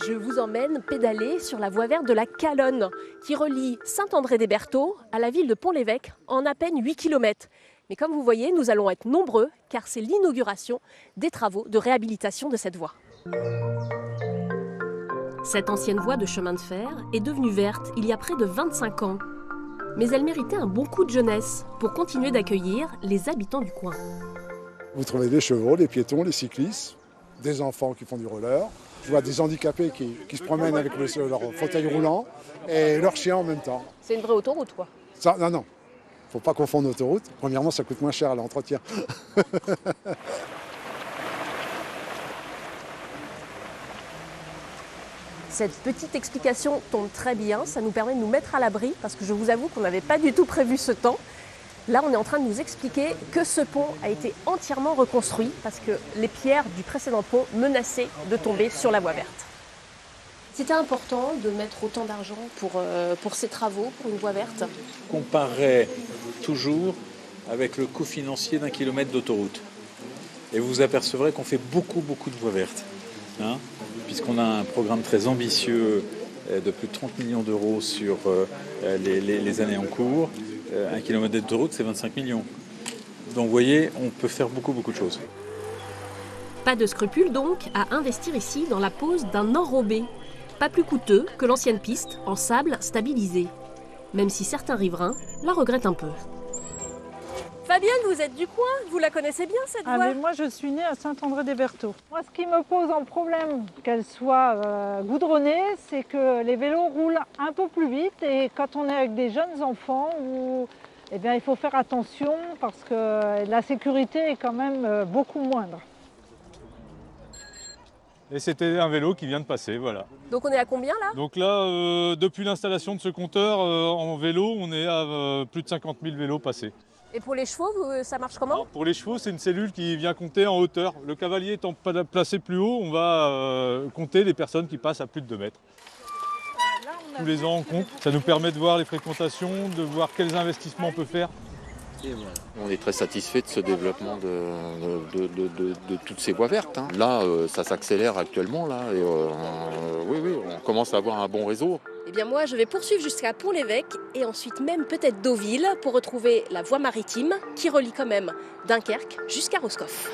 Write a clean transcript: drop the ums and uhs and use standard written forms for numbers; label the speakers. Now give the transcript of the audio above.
Speaker 1: Je vous emmène pédaler sur la voie verte de la Calonne, qui relie Saint-André-des-Bertaux à la ville de Pont-l'Évêque en à peine 8 km. Mais comme vous voyez, nous allons être nombreux, car c'est l'inauguration des travaux de réhabilitation de cette voie. Cette ancienne voie de chemin de fer est devenue verte il y a près de 25 ans. Mais elle méritait un bon coup de jeunesse pour continuer d'accueillir les habitants du coin.
Speaker 2: Vous trouvez des chevaux, des piétons, des cyclistes, des enfants qui font du roller. Je vois des handicapés qui se promènent avec leur fauteuil roulant et leur chien en même temps.
Speaker 1: C'est une vraie autoroute, quoi.
Speaker 2: Ça, non, il ne faut pas confondre autoroute. Premièrement, ça coûte moins cher à l'entretien.
Speaker 1: Cette petite explication tombe très bien, ça nous permet de nous mettre à l'abri, parce que je vous avoue qu'on n'avait pas du tout prévu ce temps. Là, on est en train de nous expliquer que ce pont a été entièrement reconstruit, parce que les pierres du précédent pont menaçaient de tomber sur la voie verte. C'était important de mettre autant d'argent pour ces travaux, pour une voie verte.
Speaker 3: Comparez toujours avec le coût financier d'un kilomètre d'autoroute. Et vous vous apercevrez qu'on fait beaucoup de voies vertes. Puisqu'on a un programme très ambitieux de plus de 30 millions d'euros sur les années en cours. Un kilomètre d'autoroute, c'est 25 millions. Donc vous voyez, on peut faire beaucoup de choses.
Speaker 1: Pas de scrupule donc à investir ici dans la pose d'un enrobé. Pas plus coûteux que l'ancienne piste en sable stabilisé. Même si certains riverains la regrettent un peu. Fabienne, vous êtes du coin, vous la connaissez bien cette voie?
Speaker 4: Mais moi je suis née à Saint-André-des-Bertaux. Moi ce qui me pose un problème qu'elle soit goudronnée, c'est que les vélos roulent un peu plus vite et quand on est avec des jeunes enfants, il faut faire attention parce que la sécurité est quand même beaucoup moindre.
Speaker 5: Et c'était un vélo qui vient de passer, voilà.
Speaker 1: Donc on est à combien là?
Speaker 5: Donc là, depuis l'installation de ce compteur en vélo, on est à plus de 50 000 vélos passés.
Speaker 1: Et pour les chevaux, ça marche comment?
Speaker 5: Alors, pour les chevaux, c'est une cellule qui vient compter en hauteur. Le cavalier étant placé plus haut, on va compter les personnes qui passent à plus de 2 mètres. Tous les ans, on compte. Ça nous permet de voir les fréquentations, de voir quels investissements on peut faire.
Speaker 6: Et voilà. On est très satisfait de ce développement de toutes ces voies vertes. Là, ça s'accélère actuellement. Là, et, oui, on commence à avoir un bon réseau.
Speaker 1: Eh bien moi, je vais poursuivre jusqu'à Pont-l'Évêque et ensuite même peut-être Deauville pour retrouver la voie maritime qui relie quand même Dunkerque jusqu'à Roscoff.